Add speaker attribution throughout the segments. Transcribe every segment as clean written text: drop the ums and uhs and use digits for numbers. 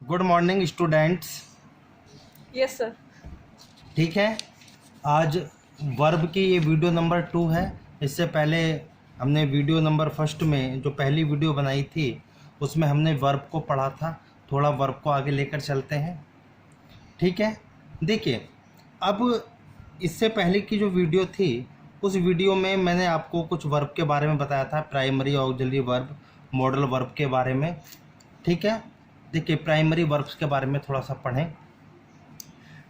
Speaker 1: Good morning students.
Speaker 2: Yes sir.
Speaker 1: ठीक है, आज वर्ब की ये वीडियो नंबर 2 है। इससे पहले हमने वीडियो नंबर फर्स्ट में जो पहली वीडियो बनाई थी उसमें हमने वर्ब को पढ़ा था। थोड़ा वर्ब को आगे लेकर चलते हैं। ठीक है, देखिए, अब इससे पहले की जो वीडियो थी उस वीडियो में मैंने आपको कुछ वर्ब के बारे में बताया था, primary auxiliary verb, modal verb के बारे में। ठीक है, देखिए, प्राइमरी वर्ब्स के बारे में थोड़ा सा पढ़ें।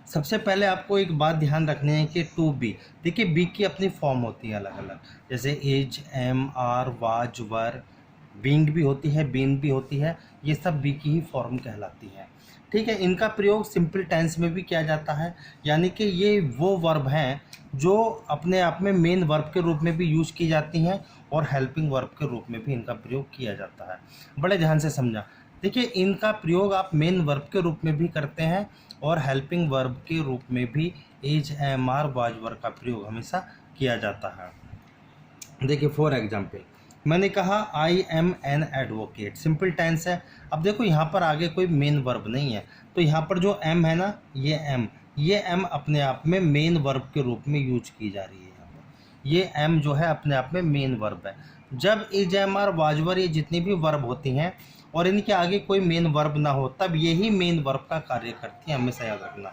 Speaker 1: सबसे पहले आपको एक बात ध्यान रखनी है कि टू बी, देखिए बी की अपनी फॉर्म होती है अलग अलग, जैसे is, am, are, was, were, being भी होती है, बीन भी होती है, ये सब बी की ही फॉर्म कहलाती है। ठीक है, इनका प्रयोग सिंपल टेंस में भी किया जाता है, यानी कि ये वो वर्ब हैं जो अपने आप में मेन वर्ब के रूप में भी यूज़ की जाती हैं और हेल्पिंग वर्ब के रूप में भी इनका प्रयोग किया जाता है। बड़े ध्यान से समझा। देखिए, इनका प्रयोग आप मेन वर्ब के रूप में भी करते हैं और हेल्पिंग वर्ब के रूप में भी इज, एम, आर, वाज, वर का प्रयोग हमेशा किया जाता है। देखिए, फॉर एग्जाम्पल मैंने कहा I am an advocate, simple tense है। अब देखो, यहाँ पर आगे कोई मेन वर्ब नहीं है, तो यहाँ पर जो एम है ना, ये एम अपने आप में मेन वर्ब के रूप में यूज की जा रही है। यहाँ पर ये एम जो है अपने आप में मेन वर्ब है। जब इज, एम, आर, वाज, वर ये जितनी भी वर्ब होती हैं और इनके आगे कोई मेन वर्ब ना हो तब यही मेन वर्ब का कार्य करती है, हमेशा याद रखना।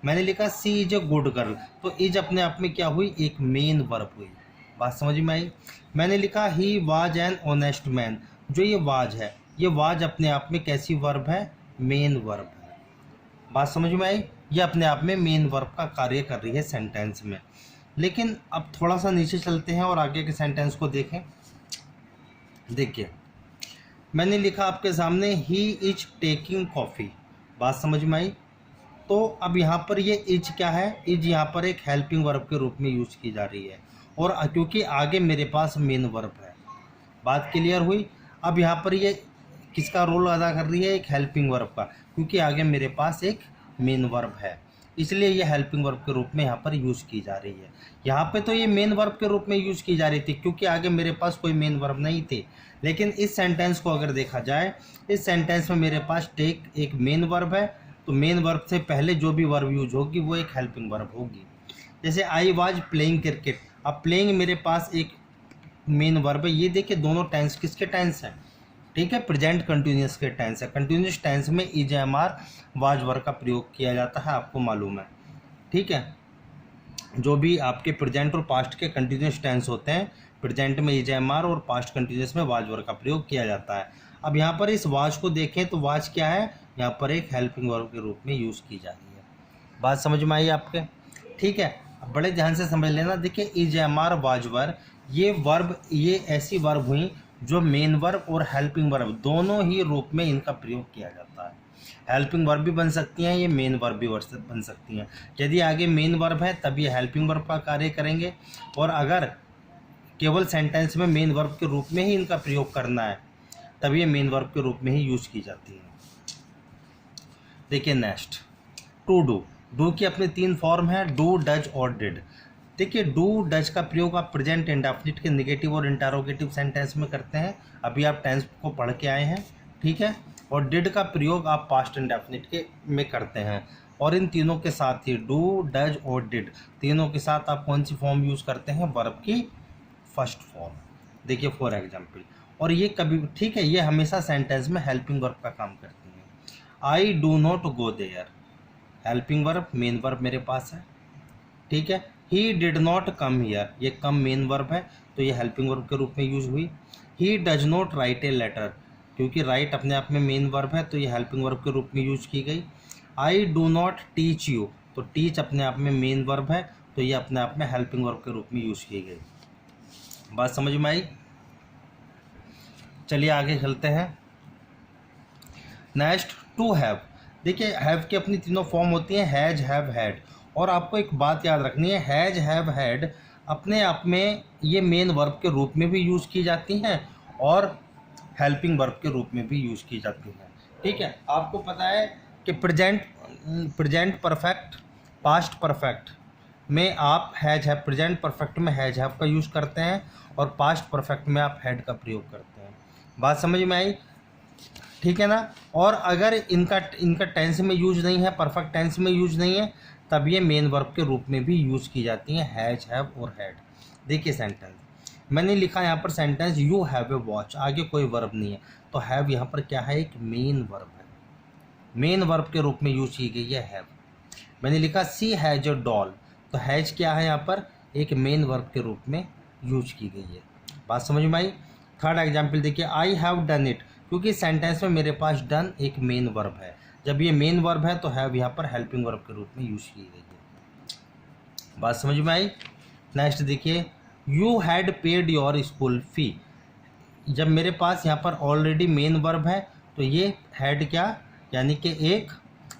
Speaker 1: मैंने लिखा सी इज ए गुड गर्ल, तो इज अपने आप में क्या हुई, एक मेन वर्ब हुई। बात समझ में आई। मैंने लिखा he was an honest man, जो ये वाज है, ये वाज अपने आप में कैसी वर्ब है, मेन वर्ब है। बात समझ में आई। ये अपने आप में मेन वर्ब का कार्य कर रही है सेंटेंस में। लेकिन अब थोड़ा सा नीचे चलते हैं और आगे के सेंटेंस को देखें। देखिए, मैंने लिखा आपके सामने ही इज टेकिंग कॉफ़ी, बात समझ में आई। तो अब यहाँ पर ये इज क्या है, इज यहाँ पर एक हेल्पिंग वर्ब के रूप में यूज की जा रही है और क्योंकि आगे मेरे पास मेन वर्ब है। बात क्लियर हुई। अब यहाँ पर ये किसका रोल अदा कर रही है, एक हेल्पिंग वर्ब का, क्योंकि आगे मेरे पास एक मेन वर्ब है, इसलिए ये हेल्पिंग वर्ब के रूप में यहाँ पर यूज़ की जा रही है। यहाँ पे तो ये मेन वर्ब के रूप में यूज़ की जा रही थी क्योंकि आगे मेरे पास कोई मेन वर्ब नहीं थे। लेकिन इस सेंटेंस को अगर देखा जाए, इस सेंटेंस में मेरे पास टेक एक मेन वर्ब है, तो मेन वर्ब से पहले जो भी वर्ब यूज होगी वो एक हेल्पिंग वर्ब होगी। जैसे आई वाज प्लेइंग क्रिकेट, अब प्लेइंग मेरे पास एक मेन वर्ब है। ये देखिए, दोनों टेंस किसके टेंस हैं, ठीक है, प्रेजेंट कंटिन्यूस के टेंस है। कंटिन्यूस टेंस में इज, एम, आर, वाज, वर का प्रयोग किया जाता है, आपको मालूम है। ठीक है, जो भी आपके प्रेजेंट और पास्ट के कंटिन्यूस टेंस होते हैं, प्रेजेंट में इज, एम, आर और पास्ट कंटिन्यूस में वाज, वर का प्रयोग किया जाता है। अब यहाँ पर इस वाज को देखें तो वाज क्या है, यहाँ पर एक हेल्पिंग वर्ब के रूप में यूज़ की जा रही है। बात समझ में आई आपके। ठीक है, अब बड़े ध्यान से समझ लेना। देखिए, इज, एम, आर, वाज, वर, ये वर्ब, ये ऐसी वर्ब हुई जो मेन वर्ब और हेल्पिंग वर्ब दोनों ही रूप में इनका प्रयोग किया जाता है। हेल्पिंग वर्ब भी बन सकती हैं, ये मेन वर्ब भी बन सकती हैं। यदि आगे मेन वर्ब है तब ये हेल्पिंग वर्ब का कार्य करेंगे, और अगर केवल सेंटेंस में मेन वर्ब के रूप में ही इनका प्रयोग करना है तब ये मेन वर्ब के रूप में ही यूज़ की जाती है। देखिए नेक्स्ट, टू डू। डू की अपनी 3 फॉर्म है, डू, डज और डिड। देखिए, डू, डज का प्रयोग आप प्रेजेंट इंडेफिनिट के नेगेटिव और इंटरोगेटिव सेंटेंस में करते हैं, अभी आप टेंस को पढ़ के आए हैं। ठीक है, और डिड का प्रयोग आप पास्ट इंडेफिनिट के में करते हैं। और इन तीनों के साथ ही डू, डज और डिड, तीनों के साथ आप कौन सी फॉर्म यूज़ करते हैं, वर्ब की फर्स्ट फॉर्म। देखिए, फॉर एग्जाम्पल, और ये कभी, ठीक है, ये हमेशा सेंटेंस में हेल्पिंग वर्ब का काम करती हैं। I do not go there, helping verb, main verb मेरे पास है। ठीक है, he did not come here, ये कम मेन वर्ब है तो ये हेल्पिंग वर्ब के रूप में यूज हुई। He does not write a letter, क्योंकि राइट अपने आप में मेन वर्ब है तो ये हेल्पिंग वर्ब के रूप में यूज की गई। आई डू नॉट टीच यू, तो टीच अपने आप में मेन वर्ब है तो ये अपने आप में हेल्पिंग वर्ब के रूप में यूज की गई। बात समझ में आई। चलिए आगे चलते हैं। Next, to have. देखिए, हैव की अपनी तीनों फॉर्म होती हैं, हैज, हैव, हैड। और आपको एक बात याद रखनी है, हैज, हैव, हैड अपने आप में ये मेन वर्ब के रूप में भी यूज़ की जाती हैं और हेल्पिंग वर्ब के रूप में भी यूज़ की जाती हैं। ठीक है, आपको पता है कि प्रेजेंट परफेक्ट, पास्ट परफेक्ट में आप हैज, हैव, प्रेजेंट परफेक्ट में हैज, हैव का यूज़ करते हैं और पास्ट परफेक्ट में आप हैड का प्रयोग करते हैं। बात समझ में आई। ठीक है ना। और अगर इनका इनका टेंस में यूज नहीं है, परफेक्ट टेंस में यूज नहीं है, तब ये मेन वर्ब के रूप में भी यूज की जाती हैं, हैज, हैव और हैड। देखिए सेंटेंस मैंने लिखा यहाँ पर sentence you have a watch, आगे कोई वर्ब नहीं है, तो हैव यहाँ पर क्या है, एक मेन वर्ब है, मेन वर्ब के रूप में यूज की गई है हैव। मैंने लिखा सी हैज ए डॉल, तो हैज क्या है यहाँ पर, एक मेन वर्ब के रूप में यूज की गई है। बात समझ में आई। थर्ड एग्जाम्पल देखिए, आई हैव डन इट, क्योंकि सेंटेंस में मेरे पास डन एक मेन वर्ब है, जब ये मेन वर्ब है तो हैव यहाँ पर हेल्पिंग वर्ब के रूप में यूज की गई है। बात समझ में आई। नेक्स्ट देखिए, you had paid your school fee, जब मेरे पास यहाँ पर ऑलरेडी मेन वर्ब है तो ये हैड क्या, यानी कि एक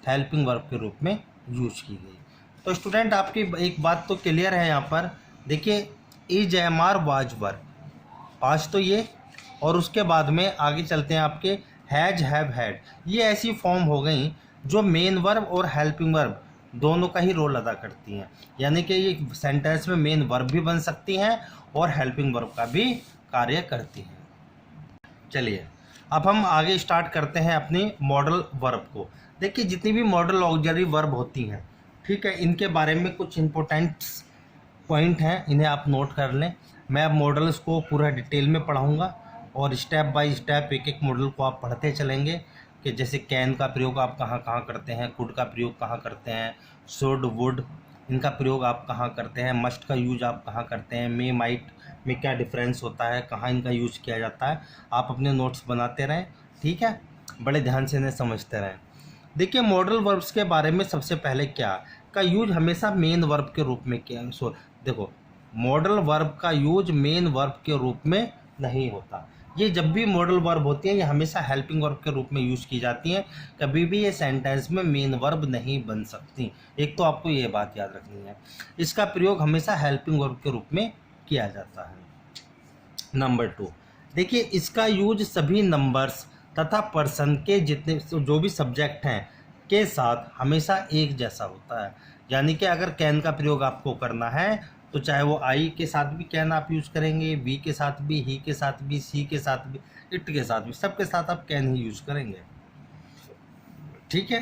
Speaker 1: हेल्पिंग वर्ब के रूप में यूज की गई। तो स्टूडेंट आपकी एक बात तो क्लियर है यहाँ पर। देखिए is am are was were, पाँच तो ये, और उसके बाद में आगे चलते हैं आपके हैज, हैव, हैड, ये ऐसी फॉर्म हो गई जो मेन वर्ब और हेल्पिंग वर्ब दोनों का ही रोल अदा करती हैं, यानी कि ये सेंटेंस में मेन वर्ब भी बन सकती हैं और हेल्पिंग वर्ब का भी कार्य करती हैं। चलिए अब हम आगे स्टार्ट करते हैं अपनी मॉडल वर्ब को। देखिए जितनी भी मॉडल ऑक्सिलरी वर्ब होती हैं, ठीक है, इनके बारे में कुछ इंपॉर्टेंट पॉइंट हैं, इन्हें आप नोट कर लें। मैं अब मॉडल्स को पूरा डिटेल में पढ़ाऊँगा और स्टेप बाय स्टेप एक एक मॉडल को आप पढ़ते चलेंगे कि जैसे कैन का प्रयोग आप कहाँ कहाँ करते हैं, कुड का प्रयोग कहाँ करते हैं, शुड, वुड, इनका प्रयोग आप कहाँ करते हैं, मस्ट का यूज आप कहाँ करते हैं, मे, माइट में क्या डिफरेंस होता है, कहाँ इनका यूज किया जाता है। आप अपने नोट्स बनाते रहें, ठीक है, बड़े ध्यान से इन्हें समझते रहें। देखिए मॉडल वर्ब्स के बारे में सबसे पहले क्या का यूज हमेशा मेन वर्ब के रूप में किया। देखो मॉडल वर्ब का यूज मेन वर्ब के रूप में नहीं होता, ये जब भी मॉडल वर्ब होती हैं ये हमेशा हेल्पिंग वर्ब के रूप में यूज़ की जाती हैं, कभी भी ये सेंटेंस में मेन वर्ब नहीं बन सकती। एक तो आपको ये बात याद रखनी है, इसका प्रयोग हमेशा हेल्पिंग वर्ब के रूप में किया जाता है। नंबर 2 देखिए, इसका यूज सभी नंबर्स तथा पर्सन के जितने जो भी सब्जेक्ट हैं के साथ हमेशा एक जैसा होता है, यानी कि अगर कैन का प्रयोग आपको करना है तो चाहे वो आई के साथ भी कैन आप यूज़ करेंगे, वी के साथ भी, ही के साथ भी, सी के साथ भी, इट के साथ भी, सबके साथ आप कैन ही यूज़ करेंगे, ठीक है।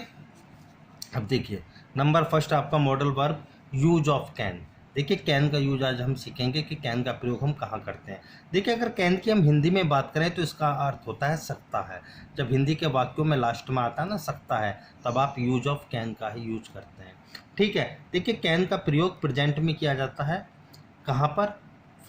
Speaker 1: अब देखिए नंबर फर्स्ट आपका modal verb use of can. देखिए कैन का यूज आज हम सीखेंगे कि कैन का प्रयोग हम कहाँ करते हैं। देखिए अगर कैन की हम हिंदी में बात करें तो इसका अर्थ होता है सकता है। जब हिंदी के वाक्यों में लास्ट में आता है ना सकता है, तब आप यूज ऑफ कैन का ही यूज करते हैं, ठीक है। देखिए कैन का प्रयोग प्रेजेंट में किया जाता है कहाँ पर,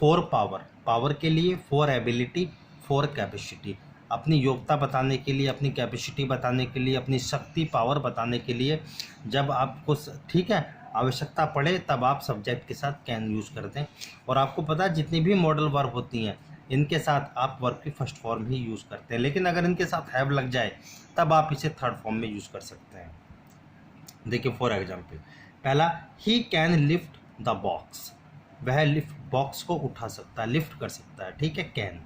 Speaker 1: फॉर पावर, पावर के लिए, फॉर एबिलिटी, फॉर कैपेसिटी, अपनी योग्यता बताने के लिए, अपनी कैपेसिटी बताने के लिए, अपनी शक्ति पावर बताने के लिए जब आपको ठीक है आवश्यकता पड़े तब आप सब्जेक्ट के साथ कैन यूज़ करते हैं। और आपको पता है जितनी भी मॉडल वर्ब होती हैं इनके साथ आप वर्ब की फर्स्ट फॉर्म ही यूज़ करते हैं, लेकिन अगर इनके साथ हैव लग जाए तब आप इसे थर्ड फॉर्म में यूज़ कर सकते हैं। देखिए फॉर एग्जाम्पल पहला, he can lift the box, वह लिफ्ट बॉक्स को उठा सकता है, लिफ्ट कर सकता है, ठीक है, can.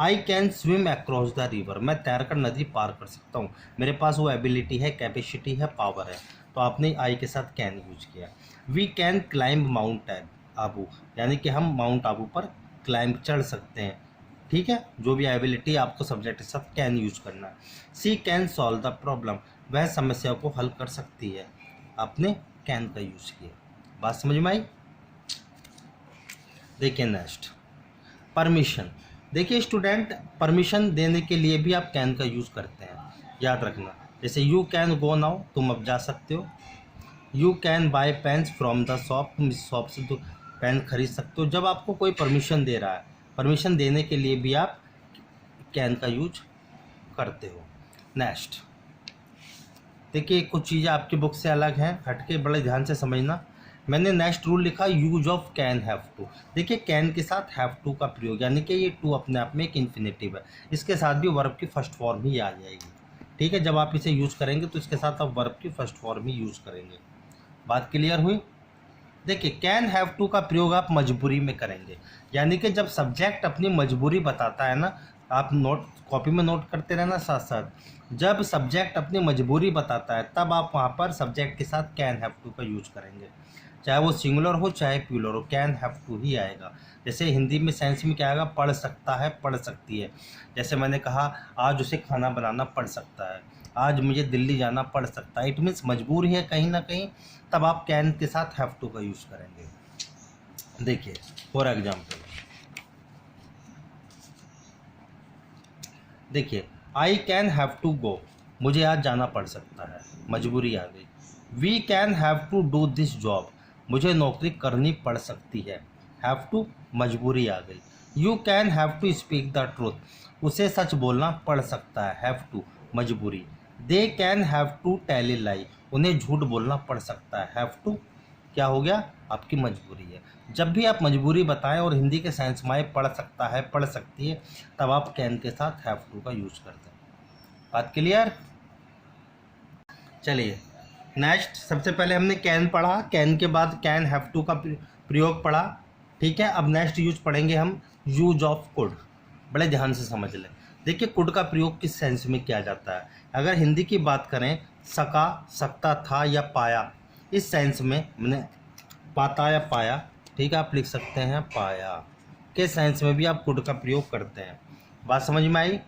Speaker 1: I can swim across the river, मैं तैरकर नदी पार कर सकता हूँ, मेरे पास वो एबिलिटी है, कैपेसिटी है, पावर है, तो आपने आई के साथ कैन यूज किया। We can climb Mount Abu, यानी कि हम माउंट आबू पर क्लाइंब चढ़ सकते हैं, ठीक है, जो भी एबिलिटी आपको सब्जेक्ट के साथ कैन यूज करना है। सी कैन सॉल्व द प्रॉब्लम, वह समस्या को हल कर सकती है, आपने कैन का यूज किया। बात समझ में आई। देखिए नेक्स्ट परमिशन। देखिए स्टूडेंट परमिशन देने के लिए भी आप कैन का यूज़ करते हैं, याद रखना। जैसे यू कैन गो नाउ, तुम अब जा सकते हो। You can buy pens from the shop, तुम इस शॉप से तो पेन खरीद सकते हो। जब आपको कोई परमिशन दे रहा है, परमिशन देने के लिए भी आप कैन का यूज करते हो। नेक्स्ट देखिए कुछ चीज़ें आपकी बुक से अलग हैं, हटके बड़े ध्यान से समझना। मैंने नेक्स्ट रूल लिखा use of can have to. देखिए कैन के साथ हैव टू का प्रयोग, यानी कि ये टू अपने आप में एक इन्फिनेटिव है, इसके साथ भी वर्ब की फर्स्ट फॉर्म ही आ जाएगी, ठीक है। जब आप इसे यूज़ करेंगे तो इसके साथ आप वर्ब की फर्स्ट फॉर्म ही यूज़ करेंगे। बात क्लियर हुई। देखिए कैन हैव टू का प्रयोग आप मजबूरी में करेंगे, यानी कि जब सब्जेक्ट अपनी मजबूरी बताता है ना, आप नोट कॉपी में नोट करते रहना साथ साथ। जब सब्जेक्ट अपनी मजबूरी बताता है तब आप वहाँ पर सब्जेक्ट के साथ कैन हैव टू का यूज करेंगे। चाहे वो सिंगुलर हो चाहे प्लूरल हो, कैन हैव टू ही आएगा। जैसे हिंदी में सेंस में क्या आएगा, पढ़ सकता है, पढ़ सकती है। जैसे मैंने कहा आज उसे खाना बनाना पड़ सकता है, आज मुझे दिल्ली जाना पड़ सकता है, इट मीन्स मजबूरी है कहीं ना कहीं, तब आप कैन के साथ हैव टू का यूज़ करेंगे। देखिए फॉर एग्जाम्पल, देखिए I can have to go, मुझे आज जाना पड़ सकता है, मजबूरी आ गई। We can have to do this job, मुझे नौकरी करनी पड़ सकती है, हैव टू मजबूरी आ गई। You can have to speak the truth, उसे सच बोलना पड़ सकता है, हैव टू मजबूरी। They can have to tell a lie, उन्हें झूठ बोलना पड़ सकता है, हैव टू क्या हो गया, आपकी मजबूरी है। जब भी आप मजबूरी बताएं और हिंदी के सेंस में आए पढ़ सकता है, पढ़ सकती है, तब आप कैन के साथ हैव टू का यूज करते हैं। बात क्लियर? चलिए नेक्स्ट, सबसे पहले हमने कैन पढ़ा, कैन के बाद कैन हैव टू का प्रयोग पढ़ा, ठीक है। अब नेक्स्ट यूज पढ़ेंगे हम यूज ऑफ कुड, बड़े ध्यान से समझ लें। देखिए कुड का प्रयोग किस सेंस में किया जाता है। अगर हिंदी की बात करें, सका, सकता था या पाया, इस सेंस में मैंने पाता या पाया, ठीक है, आप लिख सकते हैं पाया के सेंस में भी आप कुड का प्रयोग करते हैं। बात समझ में आई?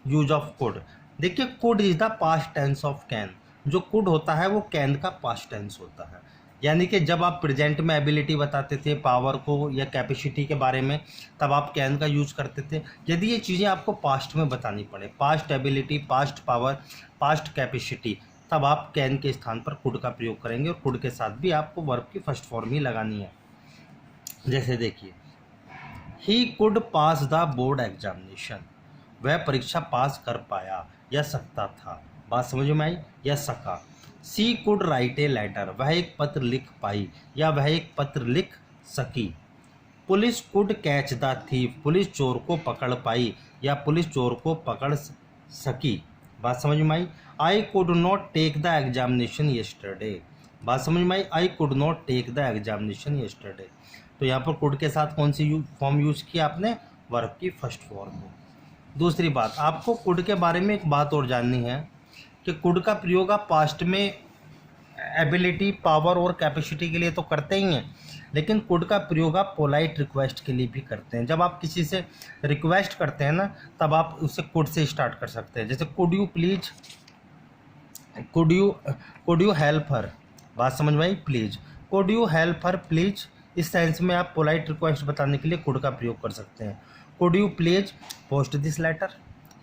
Speaker 1: Use of could. देखिए could is the past tense of can, जो कुड होता है वो कैन का पास्ट टेंस होता है। यानी कि जब आप प्रेजेंट में एबिलिटी बताते थे, पावर को या कैपेसिटी के बारे में, तब आप कैन का यूज करते थे। यदि ये चीज़ें आपको पास्ट में बतानी पड़े, past ability, past power, past capacity, तब आप कैन के स्थान पर कुड का प्रयोग करेंगे, और कुड के साथ भी आपको वर्ब की फर्स्ट फॉर्म ही लगानी है। जैसे देखिए, he could pass the board examination, वह परीक्षा पास कर पाया या सकता था। बात समझ में आई? या सका। सी कुड राइट ए लेटर, वह एक पत्र लिख पाई या वह एक पत्र लिख सकी। Police could catch the thief, police चोर को पकड़ पाई या पुलिस चोर को पकड़ सकी। बात समझ में आई? I could not take the examination yesterday, बात समझ में आई? I could not take the examination yesterday. तो यहाँ पर कुड के साथ कौन सी फॉर्म यूज किया आपने? वर्ब की फर्स्ट फॉर्म। दूसरी बात, आपको कुड के बारे में एक बात और जाननी है कि कुड का प्रयोग आप पास्ट में एबिलिटी, पावर और कैपेसिटी के लिए तो करते ही हैं, लेकिन कुड का प्रयोग आप पोलाइट रिक्वेस्ट के लिए भी करते हैं। जब आप किसी से रिक्वेस्ट करते हैं ना, तब आप उससे कुड से स्टार्ट कर सकते हैं। जैसे could you please, could you help her, बात समझ में आई? Please, could you help her please, इस सेंस में आप पोलाइट रिक्वेस्ट बताने के लिए कुड का प्रयोग कर सकते हैं। Could you please post this letter,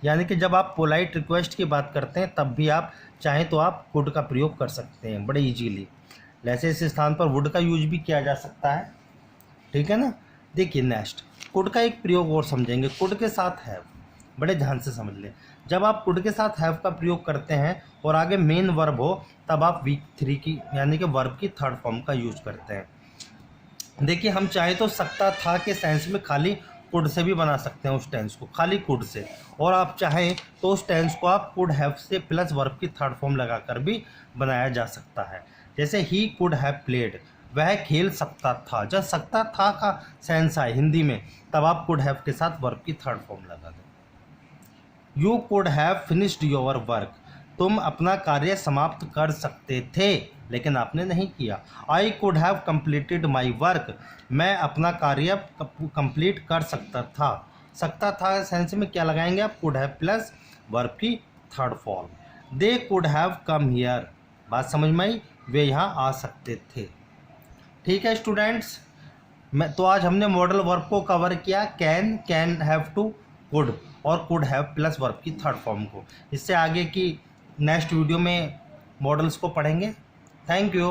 Speaker 1: यानी कि जब आप पोलाइट रिक्वेस्ट की बात करते हैं तब भी आप चाहें तो आप कुड का प्रयोग कर सकते हैं बड़े इजीली। जैसे इस स्थान पर वुड का यूज भी किया जा सकता है, ठीक है ना। देखिए नेक्स्ट, कुड का एक प्रयोग और समझेंगे, कुड के साथ हैव, बड़े ध्यान से समझ लें। जब आप कुड के साथ हैव का प्रयोग करते हैं और आगे मेन वर्ब हो, तब आप वीक 3 की यानी कि वर्ब की थर्ड फॉर्म का यूज करते हैं। देखिए हम चाहे तो सकता था के सेंस में खाली कुड से भी बना सकते हैं उस टेंस को, खाली कुड से, और आप चाहें तो उस टेंस को आप कुड हैव से प्लस वर्ब की थर्ड फॉर्म लगाकर भी बनाया जा सकता है। जैसे ही कुड हैव प्लेड, वह खेल सकता था। जब सकता था का सेंस आए हिंदी में, तब आप कुड हैव के साथ वर्ब की थर्ड फॉर्म लगा दें। You could have finished your work, तुम अपना कार्य समाप्त कर सकते थे लेकिन आपने नहीं किया। I could have completed my work, मैं अपना कार्य कंप्लीट कर सकता था। सकता था सेंस में क्या लगाएंगे आप? कुड हैव प्लस वर्ब की third form. They could have come here, बात समझ में आई? वे यहाँ आ सकते थे। ठीक है स्टूडेंट्स, मैं तो आज हमने मॉडल वर्ब को कवर किया, can, can have to, could और कुड हैव प्लस वर्ब की थर्ड फॉर्म को। इससे आगे की नेक्स्ट वीडियो में मॉडल्स को पढ़ेंगे। Thank you.